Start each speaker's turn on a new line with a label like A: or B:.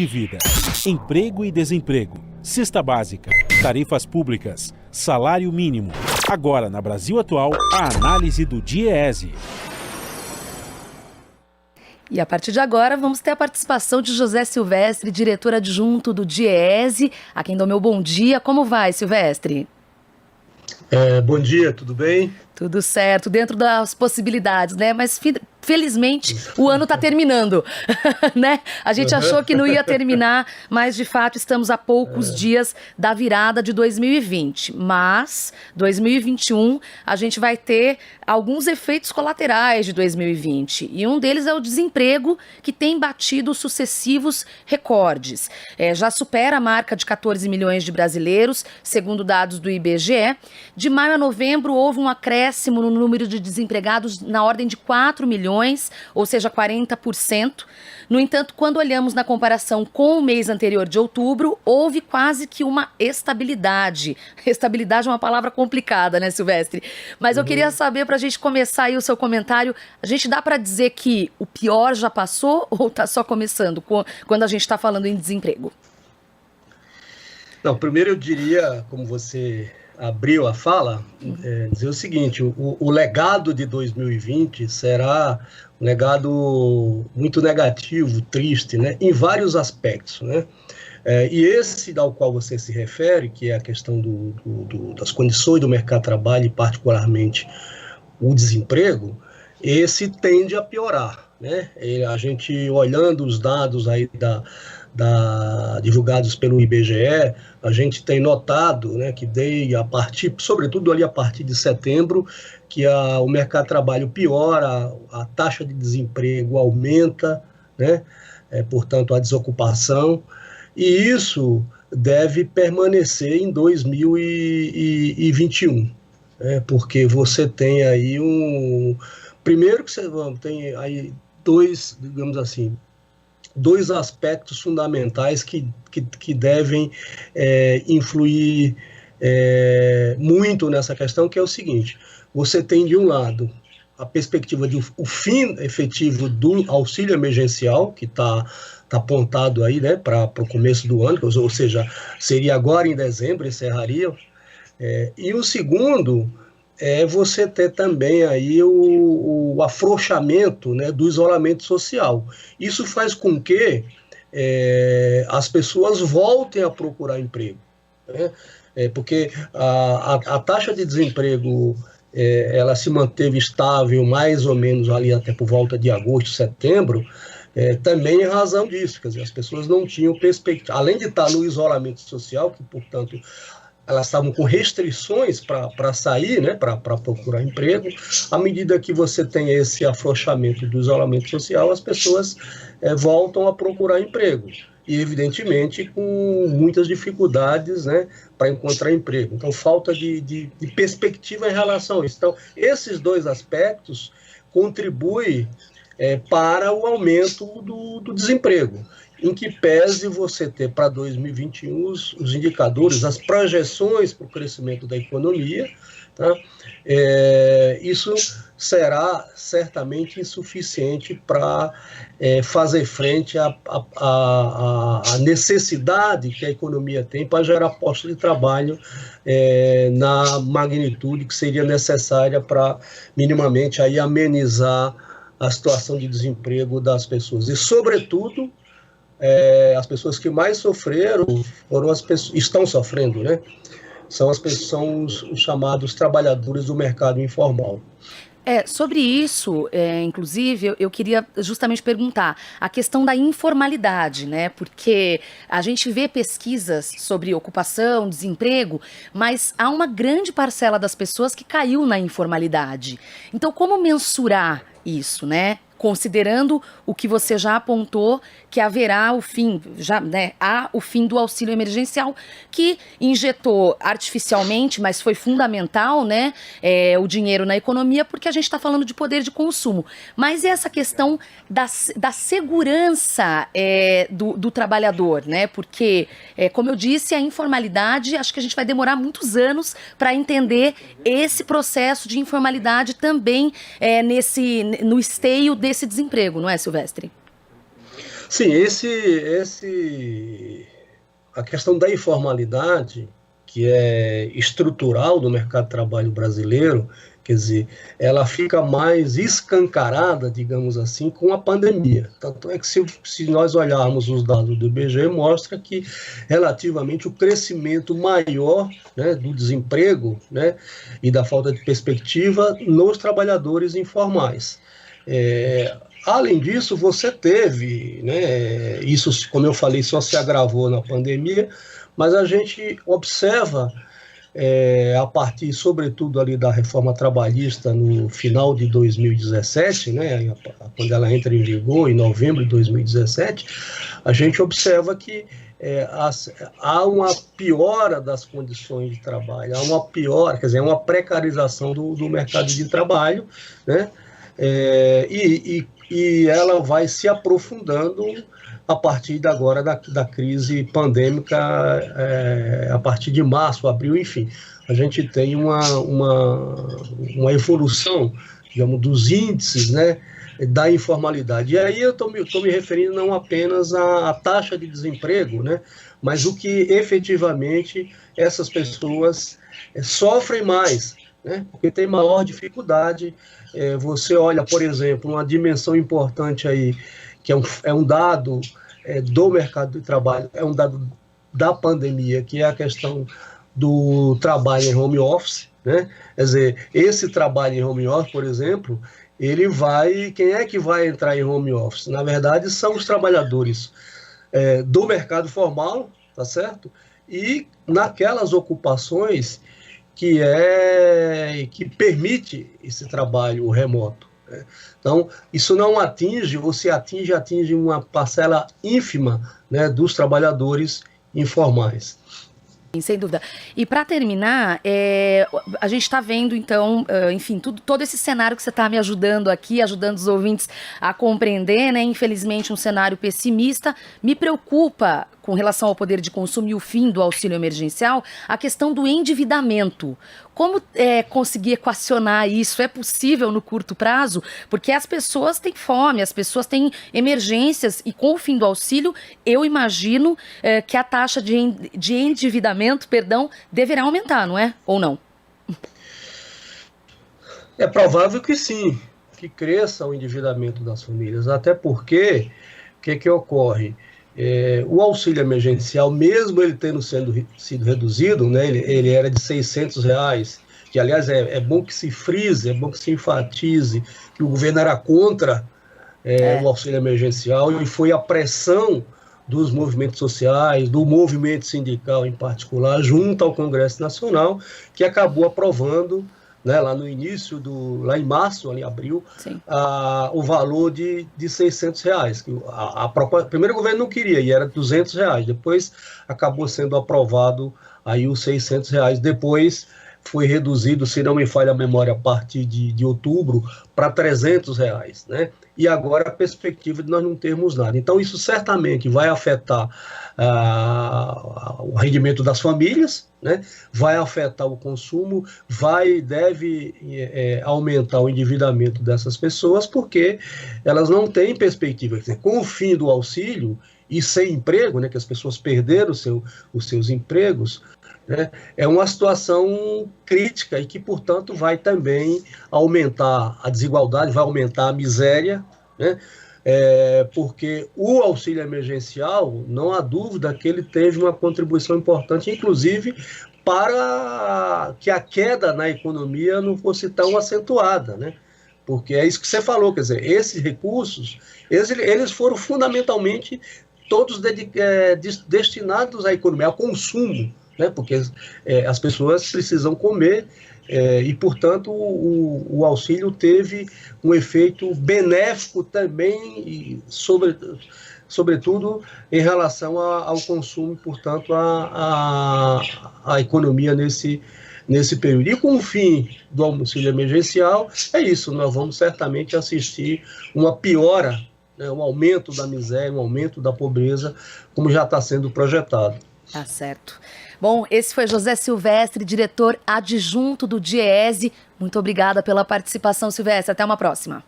A: de vida. Emprego e desemprego, cesta básica, tarifas públicas, salário mínimo. Agora, na Brasil Atual, a análise do DIEESE.
B: E a partir de agora, vamos ter a participação de José Silvestre, diretor adjunto do DIEESE, a quem dou meu bom dia. Como vai, Silvestre?
C: Bom dia, tudo bem?
B: Tudo certo, dentro das possibilidades, né? Mas felizmente o ano está terminando, né? A gente achou que não ia terminar, mas de fato estamos a poucos dias da virada de 2020. Mas 2021 a gente vai ter alguns efeitos colaterais de 2020 e um deles é o desemprego, que tem batido sucessivos recordes. Já supera a marca de 14 milhões de brasileiros, segundo dados do IBGE. De maio a novembro houve um acréscimo no número de desempregados na ordem de 4 milhões, ou seja, 40%. No entanto, quando olhamos na comparação com o mês anterior de outubro, houve quase que uma estabilidade. Estabilidade é uma palavra complicada, né, Silvestre? Mas eu queria saber, para a gente começar aí o seu comentário, a gente dá para dizer que o pior já passou ou está só começando quando a gente está falando em desemprego?
C: Não, primeiro eu diria, como você abriu a fala, dizer o seguinte: o legado de 2020 será um legado muito negativo, triste, né, em vários aspectos, né? E esse ao qual você se refere, que é a questão das condições do mercado de trabalho e particularmente o desemprego, esse tende a piorar, né? A gente, olhando os dados aí divulgados pelo IBGE, a gente tem notado, né, que sobretudo ali a partir de setembro, que o mercado de trabalho piora, a taxa de desemprego aumenta, né, portanto a desocupação, e isso deve permanecer em 2021, né, porque você tem aí primeiro que você tem aí dois aspectos fundamentais que devem influir muito nessa questão, que é o seguinte: você tem, de um lado, a perspectiva de o fim efetivo do auxílio emergencial, que está apontado aí, né, para o começo do ano, ou seja, seria agora em dezembro, encerraria, e o segundo você ter também aí o afrouxamento, né, do isolamento social. Isso faz com que as pessoas voltem a procurar emprego, né? Porque a taxa de desemprego ela se manteve estável mais ou menos ali até por volta de agosto, setembro, também em razão disso. Quer dizer, as pessoas não tinham perspectiva, além de estar no isolamento social, que, portanto, elas estavam com restrições para sair, né, para procurar emprego. À medida que você tem esse afrouxamento do isolamento social, as pessoas voltam a procurar emprego. E, evidentemente, com muitas dificuldades, né, para encontrar emprego. Então, falta de perspectiva em relação a isso. Então, esses dois aspectos contribuem para o aumento do desemprego, em que pese você ter para 2021 os indicadores, as projeções para o crescimento da economia, tá? Isso será certamente insuficiente para fazer frente à necessidade que a economia tem para gerar postos de trabalho na magnitude que seria necessária para minimamente aí amenizar a situação de desemprego das pessoas. E, sobretudo, as pessoas que mais sofreram foram as pessoas, estão sofrendo, né? São os chamados trabalhadores do mercado informal.
B: Sobre isso, inclusive, eu queria justamente perguntar a questão da informalidade, né? Porque a gente vê pesquisas sobre ocupação, desemprego, mas há uma grande parcela das pessoas que caiu na informalidade. Então, como mensurar isso, né? Considerando o que você já apontou, que haverá o fim, há o fim do auxílio emergencial, que injetou artificialmente, mas foi fundamental, né, o dinheiro na economia, porque a gente está falando de poder de consumo. Mas e essa questão da segurança do trabalhador, né? Porque, como eu disse, a informalidade, acho que a gente vai demorar muitos anos para entender esse processo de informalidade também no esteio desse desemprego, não é, Silvestre?
C: Sim, a questão da informalidade, que é estrutural do mercado de trabalho brasileiro, quer dizer, ela fica mais escancarada, digamos assim, com a pandemia. Tanto é que se nós olharmos os dados do IBGE, mostra que relativamente o crescimento maior, né, do desemprego, né, e da falta de perspectiva nos trabalhadores informais. Além disso, você teve, né, isso, como eu falei, só se agravou na pandemia, mas a gente observa, a partir, sobretudo, ali da reforma trabalhista no final de 2017, né, quando ela entra em vigor, em novembro de 2017, a gente observa que há uma piora das condições de trabalho, há uma piora, quer dizer, uma precarização do mercado de trabalho, né, e ela vai se aprofundando a partir agora da crise pandêmica, a partir de março, abril, enfim. A gente tem uma evolução, digamos, dos índices, né, da informalidade. E aí eu estou me referindo não apenas à taxa de desemprego, né, mas o que efetivamente essas pessoas sofrem mais, né, porque tem maior dificuldade. Você olha, por exemplo, uma dimensão importante aí, que é um dado do mercado de trabalho, é um dado da pandemia, que é a questão do trabalho em home office, né? Quer dizer, esse trabalho em home office, por exemplo, quem é que vai entrar em home office? Na verdade, são os trabalhadores do mercado formal, tá certo? E naquelas ocupações que permite esse trabalho remoto, né? Então, isso não atinge, ou se atinge uma parcela ínfima, né, dos trabalhadores informais.
B: Sem dúvida. E para terminar, a gente está vendo, então, enfim, todo esse cenário que você está me ajudando aqui, ajudando os ouvintes a compreender, né? Infelizmente, um cenário pessimista. Me preocupa, com relação ao poder de consumo e o fim do auxílio emergencial, a questão do endividamento. Como conseguir equacionar isso? É possível no curto prazo? Porque as pessoas têm fome, as pessoas têm emergências e com o fim do auxílio, eu imagino que a taxa de endividamento, deverá aumentar, não é? Ou não?
C: É provável que sim, que cresça o endividamento das famílias, até porque, o que ocorre? O auxílio emergencial, mesmo ele tendo sido reduzido, né, ele era de R$600, que aliás é bom que se frise, é bom que se enfatize que o governo era contra o auxílio emergencial, e foi a pressão dos movimentos sociais, do movimento sindical em particular, junto ao Congresso Nacional, que acabou aprovando, né, lá no início, lá em março, ali em abril, o valor de R$600. Primeiro o governo não queria, e era R$200. Depois acabou sendo aprovado aí os R$600. Depois foi reduzido, se não me falha a memória, a partir de outubro, para R$300, né? E agora a perspectiva de nós não termos nada. Então isso certamente vai afetar o rendimento das famílias, né? Vai afetar o consumo, deve aumentar o endividamento dessas pessoas, porque elas não têm perspectiva. Quer dizer, com o fim do auxílio e sem emprego, né, que as pessoas perderam os seus empregos, né, é uma situação crítica e que, portanto, vai também aumentar a desigualdade, vai aumentar a miséria, né? Porque o auxílio emergencial, não há dúvida que ele teve uma contribuição importante, inclusive para que a queda na economia não fosse tão acentuada, né? Porque é isso que você falou, quer dizer, esses recursos, eles foram fundamentalmente todos destinados à economia, ao consumo, né? Porque as pessoas precisam comer, e, portanto, o auxílio teve um efeito benéfico também, e sobretudo em relação ao consumo, portanto, à economia nesse período. E com o fim do auxílio emergencial, é isso, nós vamos certamente assistir uma piora, né, um aumento da miséria, um aumento da pobreza, como já está sendo projetado.
B: Tá certo. Bom, esse foi José Silvestre, diretor adjunto do DIEESE. Muito obrigada pela participação, Silvestre. Até uma próxima.